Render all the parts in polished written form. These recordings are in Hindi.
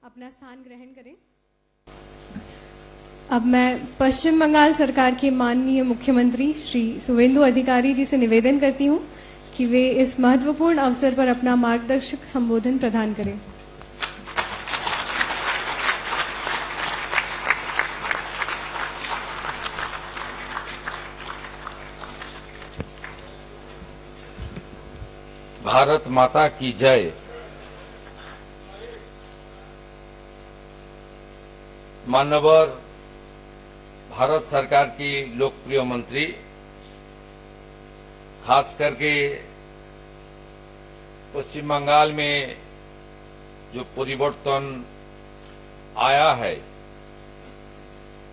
अपना स्थान ग्रहण करें। अब मैं पश्चिम बंगाल सरकार के माननीय मुख्यमंत्री श्री सुवेंदु अधिकारी जी से निवेदन करती हूं कि वे इस महत्वपूर्ण अवसर पर अपना मार्गदर्शक संबोधन प्रदान करें। भारत माता की जय। माननीय भारत सरकार की लोकप्रिय मंत्री, खास करके पश्चिम बंगाल में जो परिवर्तन आया है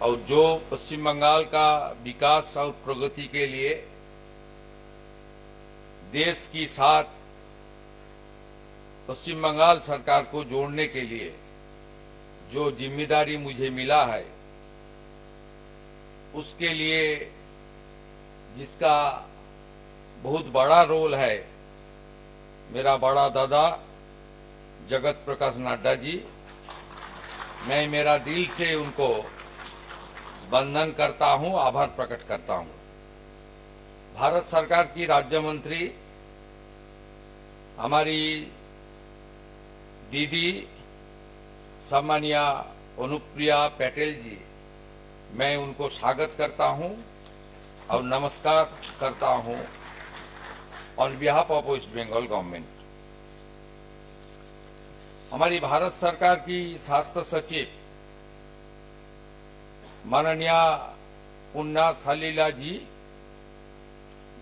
और जो पश्चिम बंगाल का विकास और प्रगति के लिए देश की साथ पश्चिम बंगाल सरकार को जोड़ने के लिए जो जिम्मेदारी मुझे मिला है, उसके लिए जिसका बहुत बड़ा रोल है मेरा बड़ा दादा जगत प्रकाश नड्डा जी, मैं मेरा दिल से उनको वंदन करता हूं, आभार प्रकट करता हूं। भारत सरकार की राज्य मंत्री हमारी दीदी सम्मानीय अनुप्रिया पटेल जी, मैं उनको स्वागत करता हूं और नमस्कार करता हूं on behalf of West Bengal government. हमारी भारत सरकार की स्वास्थ्य सचिव माननीय पुण्या सलीला जी,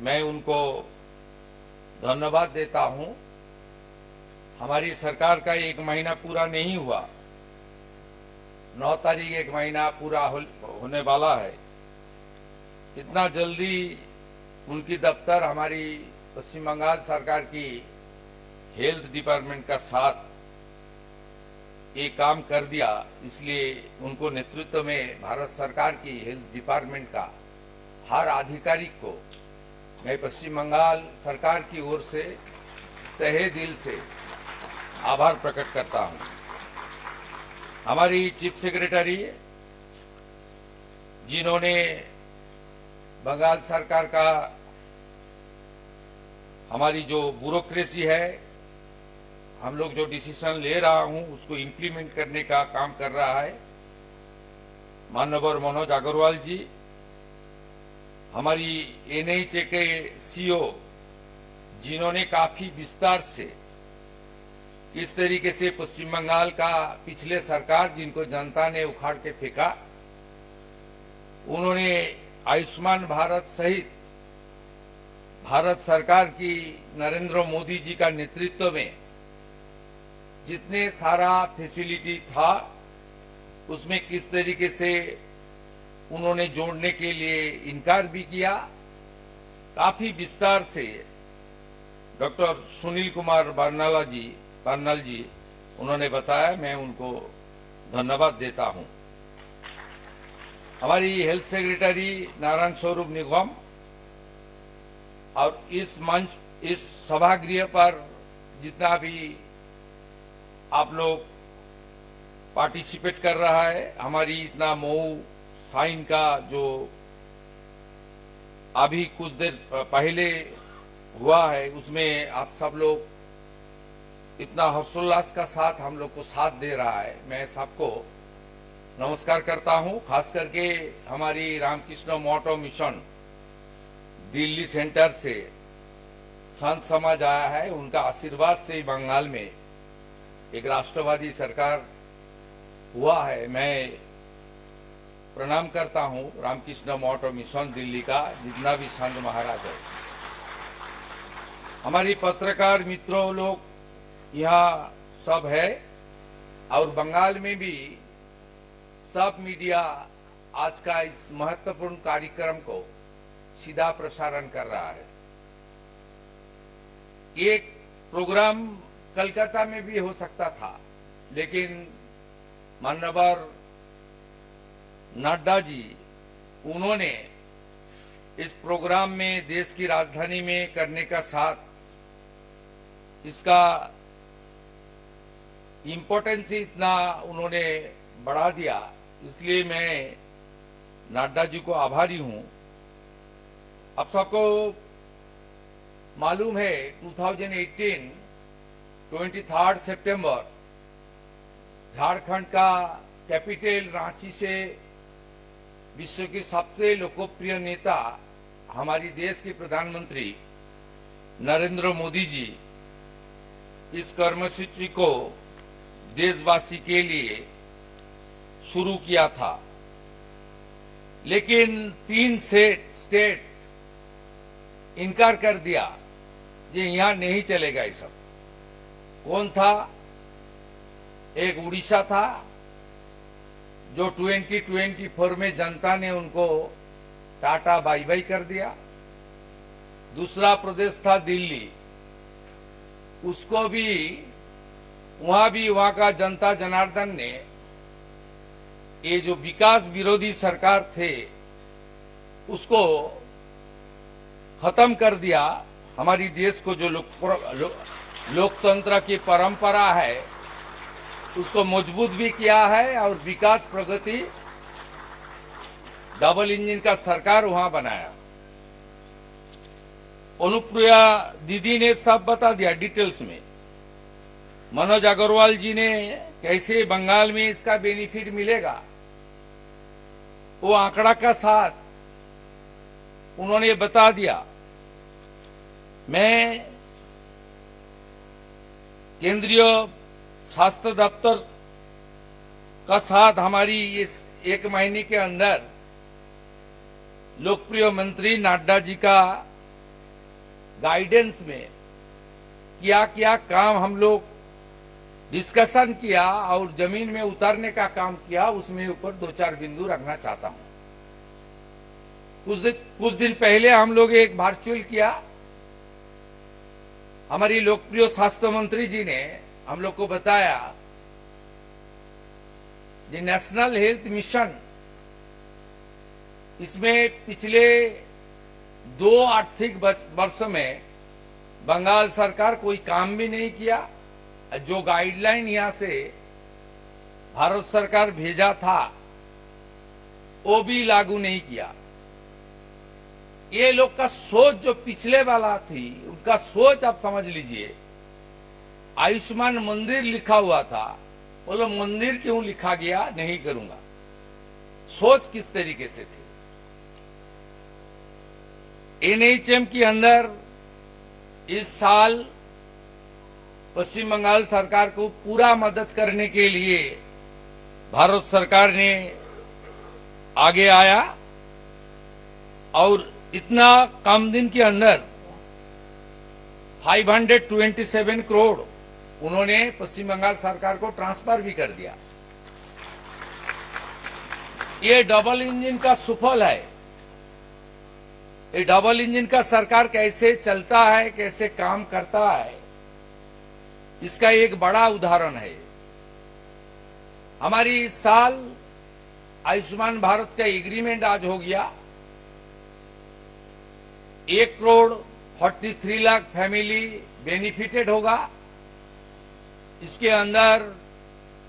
मैं उनको धन्यवाद देता हूं। हमारी सरकार का 1 महीना पूरा नहीं हुआ, 9 तारीख 1 महीना पूरा होने वाला है। इतना जल्दी उनकी दफ्तर हमारी पश्चिम बंगाल सरकार की हेल्थ डिपार्टमेंट का साथ ये काम कर दिया, इसलिए उनको नेतृत्व में भारत सरकार की हेल्थ डिपार्टमेंट का हर अधिकारिक को मैं पश्चिम बंगाल सरकार की ओर से तहे दिल से आभार प्रकट करता हूं। हमारी चीफ सेक्रेटरी, जिन्होंने बंगाल सरकार का हमारी जो ब्यूरोक्रेसी है, हम लोग जो डिसीजन ले रहा हूं उसको इम्प्लीमेंट करने का काम कर रहा है, माननीय मनोज अग्रवाल जी। हमारी एनएचए के सीओ, जिन्होंने काफी विस्तार से किस तरीके से पश्चिम बंगाल का पिछले सरकार जिनको जनता ने उखाड़ के फेंका, उन्होंने आयुष्मान भारत सहित भारत सरकार की नरेंद्र मोदी जी का नेतृत्व में जितने सारा फैसिलिटी था उसमें किस तरीके से उन्होंने जोड़ने के लिए इनकार भी किया। काफी विस्तार से डॉक्टर सुनील कुमार बर्नल जी उन्होंने बताया, मैं उनको धन्यवाद देता हूं। हमारी हेल्थ सेक्रेटरी नारायण स्वरूप निगम और इस मंच, इस सभागृह पर जितना भी आप लोग पार्टिसिपेट कर रहा है, हमारी इतना मऊ साइन का जो अभी कुछ देर पहले हुआ है, उसमें आप सब लोग इतना हर्षोल्लास का साथ हम लोग को साथ दे रहा है, मैं सबको नमस्कार करता हूं। खास करके हमारी रामकृष्ण मोटो मिशन दिल्ली सेंटर से संत समाज आया है, उनका आशीर्वाद से ही बंगाल में एक राष्ट्रवादी सरकार हुआ है। मैं प्रणाम करता हूं रामकृष्ण मोटो मिशन दिल्ली का जितना भी संत महाराज है। हमारी पत्रकार मित्रों लोग यहाँ सब है और बंगाल में भी सब मीडिया आज का इस महत्वपूर्ण कार्यक्रम को सीधा प्रसारण कर रहा है। एक प्रोग्राम कलकत्ता में भी हो सकता था, लेकिन माननीय नड्डा जी, उन्होंने इस प्रोग्राम में देश की राजधानी में करने का साथ इसका इम्पोर्टेंस ही इतना उन्होंने बढ़ा दिया, इसलिए मैं नड्डा जी को आभारी हूं। आप सबको मालूम है 2018 23 सितंबर झारखंड का कैपिटल रांची से विश्व के सबसे लोकप्रिय नेता हमारी देश के प्रधानमंत्री नरेंद्र मोदी जी इस कर्मसूची को देशवासी के लिए शुरू किया था, लेकिन 3 स्टेट इनकार कर दिया, ये यहां नहीं चलेगा। ये सब कौन था? एक उड़ीसा था जो 2024 में जनता ने उनको टाटा बाई बाई कर दिया। दूसरा प्रदेश था दिल्ली, उसको भी वहां का जनता जनार्दन ने ये जो विकास विरोधी सरकार थे उसको खत्म कर दिया। हमारी देश को जो लोकतंत्र की परंपरा है उसको मजबूत भी किया है और विकास प्रगति डबल इंजन का सरकार वहां बनाया। अनुप्रिया दीदी ने सब बता दिया डिटेल्स में। मनोज अग्रवाल जी ने कैसे बंगाल में इसका बेनिफिट मिलेगा वो आंकड़ा का साथ उन्होंने बता दिया। मैं केंद्रीय स्वास्थ्य दफ्तर का साथ हमारी इस 1 महीने के अंदर लोकप्रिय मंत्री नड्डा जी का गाइडेंस में क्या क्या काम हम लोग डिस्कशन किया और जमीन में उतारने का काम किया, उसमें ऊपर 2-4 बिंदु रखना चाहता हूं। कुछ दिन पहले हम लोग एक वर्चुअल किया। हमारी लोकप्रिय स्वास्थ्य मंत्री जी ने हम लोग को बताया ये नेशनल हेल्थ मिशन, इसमें पिछले 2 आर्थिक वर्ष में बंगाल सरकार कोई काम भी नहीं किया। जो गाइडलाइन यहां से भारत सरकार भेजा था वो भी लागू नहीं किया। ये लोग का सोच जो पिछले वाला थी उनका सोच आप समझ लीजिए। आयुष्मान मंदिर लिखा हुआ था, बोलो मंदिर क्यों लिखा गया, नहीं करूंगा। सोच किस तरीके से थी। एनएचएम के अंदर इस साल पश्चिम बंगाल सरकार को पूरा मदद करने के लिए भारत सरकार ने आगे आया और इतना कम दिन के अंदर 527 करोड़ उन्होंने पश्चिम बंगाल सरकार को ट्रांसफर भी कर दिया। ये डबल इंजन का सुफल है। ये डबल इंजन का सरकार कैसे चलता है, कैसे काम करता है, इसका एक बड़ा उदाहरण है। हमारी इस साल आयुष्मान भारत का एग्रीमेंट आज हो गया। 1,43 लाख फैमिली बेनिफिटेड होगा। इसके अंदर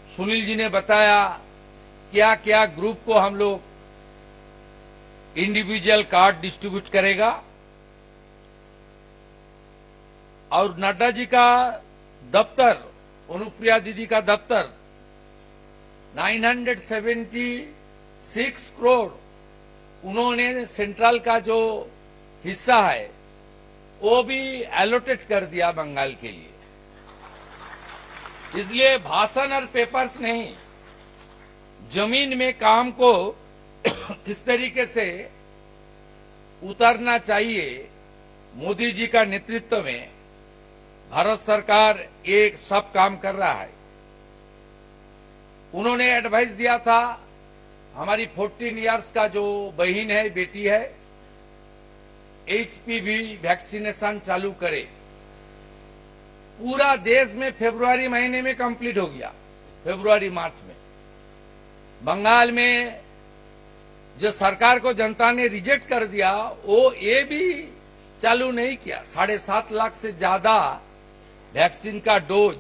सुनील जी ने बताया क्या क्या ग्रुप को हम लोग इंडिविजुअल कार्ड डिस्ट्रीब्यूट करेगा। और नड्डा जी का दफ्तर, अनुप्रिया दीदी का दफ्तर 976 करोड़ उन्होंने सेंट्रल का जो हिस्सा है वो भी एलोटेट कर दिया बंगाल के लिए। इसलिए भाषण और पेपर्स नहीं, जमीन में काम को किस तरीके से उतारना चाहिए, मोदी जी का नेतृत्व में भारत सरकार एक सब काम कर रहा है। उन्होंने एडवाइस दिया था हमारी 14 इयर्स का जो बहन है, बेटी है, HPV वैक्सीनेशन चालू करे। पूरा देश में फरवरी महीने में कंप्लीट हो गया, फरवरी मार्च में। बंगाल में जो सरकार को जनता ने रिजेक्ट कर दिया वो ये भी चालू नहीं किया। 7.5 लाख से ज्यादा वैक्सीन का डोज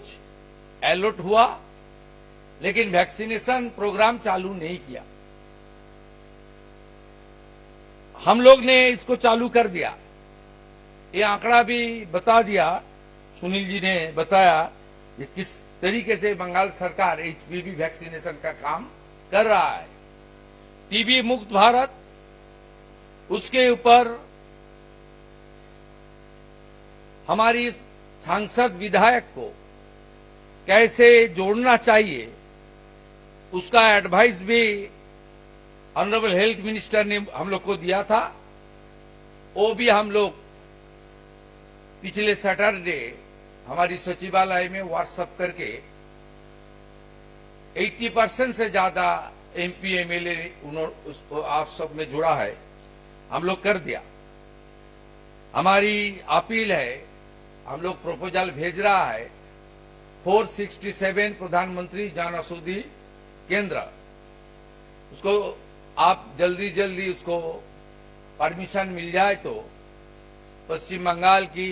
अलर्ट हुआ, लेकिन वैक्सीनेशन प्रोग्राम चालू नहीं किया। हम लोग ने इसको चालू कर दिया। ये आंकड़ा भी बता दिया, सुनील जी ने बताया कि किस तरीके से बंगाल सरकार एचपीवी वैक्सीनेशन का काम कर रहा है। टीबी मुक्त भारत, उसके ऊपर हमारी सांसद विधायक को कैसे जोड़ना चाहिए, उसका एडवाइस भी ऑनरेबल हेल्थ मिनिस्टर ने हम लोग को दिया था। वो भी हम लोग पिछले सैटरडे हमारी सचिवालय में व्हाट्सएप करके 80% से ज्यादा एमपी एमएलए आप सब में जुड़ा है, हम लोग कर दिया। हमारी अपील है, हम लोग प्रपोजल भेज रहा है 467 प्रधानमंत्री जन औषधि केंद्र, उसको आप जल्दी उसको परमिशन मिल जाए तो पश्चिम बंगाल की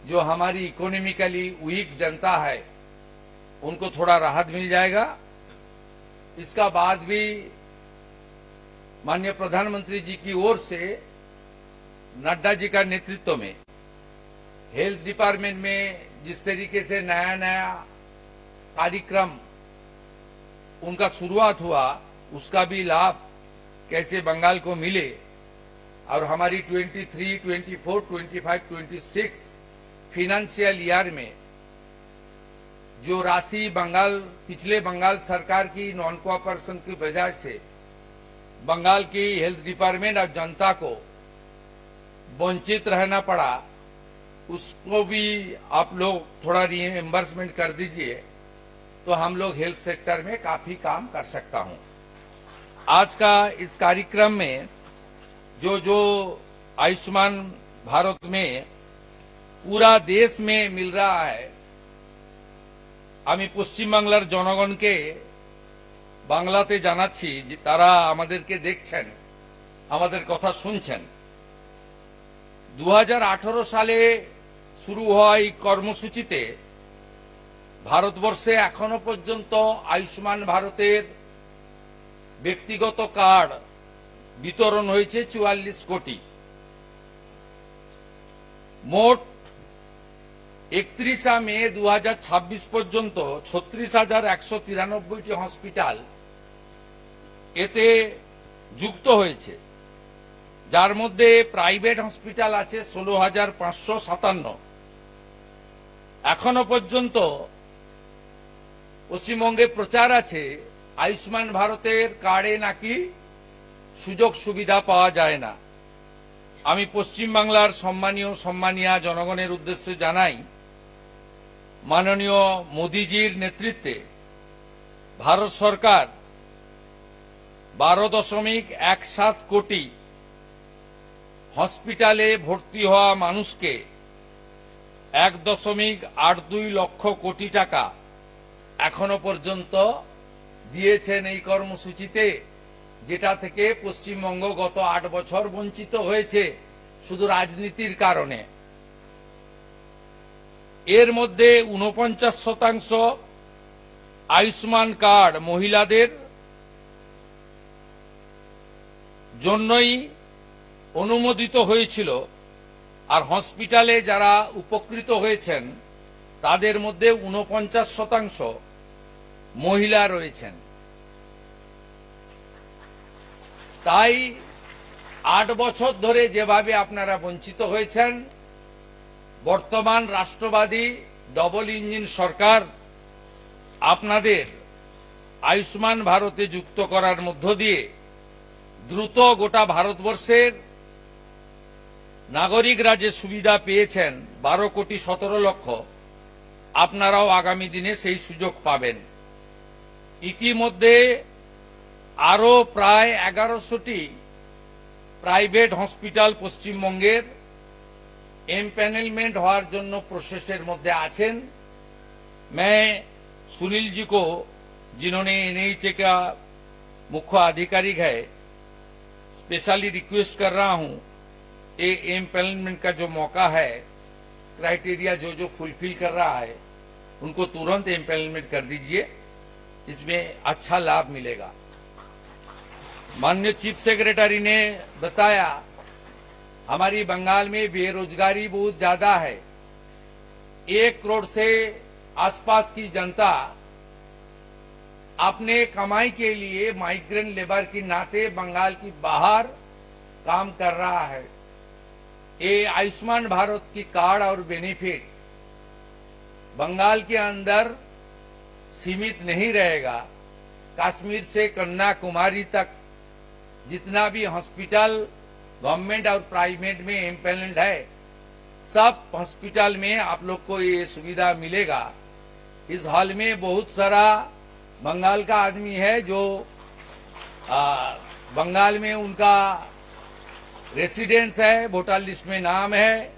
जो हमारी इकोनॉमिकली वीक जनता है उनको थोड़ा राहत मिल जाएगा। इसका बाद भी माननीय प्रधानमंत्री जी की ओर से नड्डा जी का नेतृत्व में हेल्थ डिपार्टमेंट में जिस तरीके से नया कार्यक्रम उनका शुरुआत हुआ, उसका भी लाभ कैसे बंगाल को मिले और हमारी 23, 24, 25, 26 फाइनेंशियल ईयर में जो राशि पिछले बंगाल सरकार की नॉन कोऑपरेशन की वजह से बंगाल की हेल्थ डिपार्टमेंट और जनता को वंचित रहना पड़ा, उसको भी आप लोग थोड़ा रिएम्बर्समेंट कर दीजिए तो हम लोग हेल्थ सेक्टर में काफी काम कर सकता हूं। आज का इस कार्यक्रम में जो आयुष्मान भारत में पूरा देश में मिल रहा है, আমি পশ্চিম বাংলার জনগণকে বাংলাতে জানাচ্ছি যে তারা আমাদেরকে দেখছেন, আমাদের কথা শুনছেন। 2018 সালে শুরু হওয়া এই কর্মসূচিতে ভারতবর্ষে এখনো পর্যন্ত আয়ুষ্মান ভারতের ব্যক্তিগত কার্ড বিতরণ হয়েছে 44 কোটি। মোট 31 মে 2026 পর্যন্ত 36,193টি হসপিটাল এতে যুক্ত হয়েছে, যার মধ্যে প্রাইভেট হসপিটাল আছে 16,557। এখনো পর্যন্ত পশ্চিমবঙ্গে প্রচার আছে আয়ুষ্মান ভারতের কার্ডে নাকি সুযোগ সুবিধা পাওয়া যায় না। আমি পশ্চিমবাংলার সম্মানীয় জনগণের উদ্দেশ্যে জানাই, মাননীয় মোদিজির নেতৃত্বে ভারত সরকার 12.17 কোটি হসপিটালে ভর্তি হওয়া মানুষকে 1.82 লক্ষ কোটি টাকা এখনো পর্যন্ত দিয়েছেন এই কর্মসূচিতে, যেটা থেকে পশ্চিমবঙ্গ গত 8 বছর বঞ্চিত হয়েছে শুধু রাজনীতির কারণে। এর মধ্যে 49% আয়ুষ্মান কার্ড মহিলাদের জন্যই অনুমোদিত হয়েছিল, আর হসপিটালে যারা উপকৃত হয়েছেন তাদের মধ্যে 49% মহিলা রয়েছেন। তাই 8 বছর ধরে যেভাবে আপনারা বঞ্চিত হয়েছেন, বর্তমান রাষ্ট্রবাদী ডবল ইঞ্জিন সরকার আপনাদের আয়ুষ্মান ভারতে যুক্ত করার মধ্য দিয়ে দ্রুত গোটা ভারতবর্ষের নাগরিকরা যে সুবিধা পেয়েছেন 12 কোটি 17 লক্ষ, আপনারাও আগামী দিনে সেই সুযোগ পাবেন। ইতিমধ্যে আরো প্রায় 1100টি প্রাইভেট হসপিটাল পশ্চিমবঙ্গের एम्पैनलमेंट হওয়ার জন্য প্রসেসের মধ্যে আছেন। मैं सुनील जी को, जिन्होंने एनएचए का मुख्य आधिकारिक है, स्पेशली रिक्वेस्ट कर रहा हूं, ये एम्पैनलमेंट का जो मौका है, क्राइटेरिया जो फुलफिल कर रहा है उनको तुरंत एम्पैनलमेंट कर दीजिए, इसमें अच्छा लाभ मिलेगा। माननीय चीफ सेक्रेटरी ने बताया हमारी बंगाल में बेरोजगारी बहुत ज्यादा है। 1 करोड़ से आसपास की जनता अपने कमाई के लिए माइग्रेंट लेबर के नाते बंगाल की बाहर काम कर रहा है। ये आयुष्मान भारत की कार्ड और बेनिफिट बंगाल के अंदर सीमित नहीं रहेगा। कश्मीर से कन्याकुमारी तक जितना भी हॉस्पिटल गवर्नमेंट और प्राइवेट में एम्पैनल्ड है, सब हॉस्पिटल में आप लोग को ये सुविधा मिलेगा। इस हॉल में बहुत सारा बंगाल का आदमी है जो बंगाल में उनका रेसिडेंस है, वोटर लिस्ट में नाम है,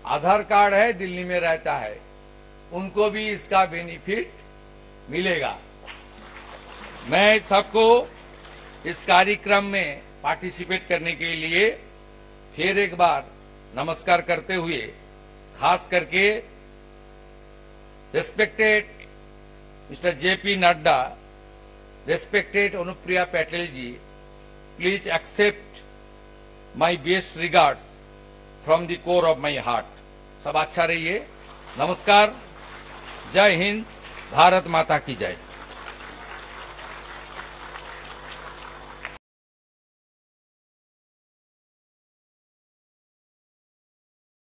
आधार कार्ड है, दिल्ली में रहता है, उनको भी इसका बेनिफिट मिलेगा। मैं सबको इस कार्यक्रम में पार्टिसिपेट करने के लिए फिर एक बार नमस्कार करते हुए, खास करके respected mister JP Nadda, respected Anupriya Patel ji, please accept my best regards from the core of my heart. सब अच्छा रहिए। नमस्कार। जय हिंद। भारत माता की जय।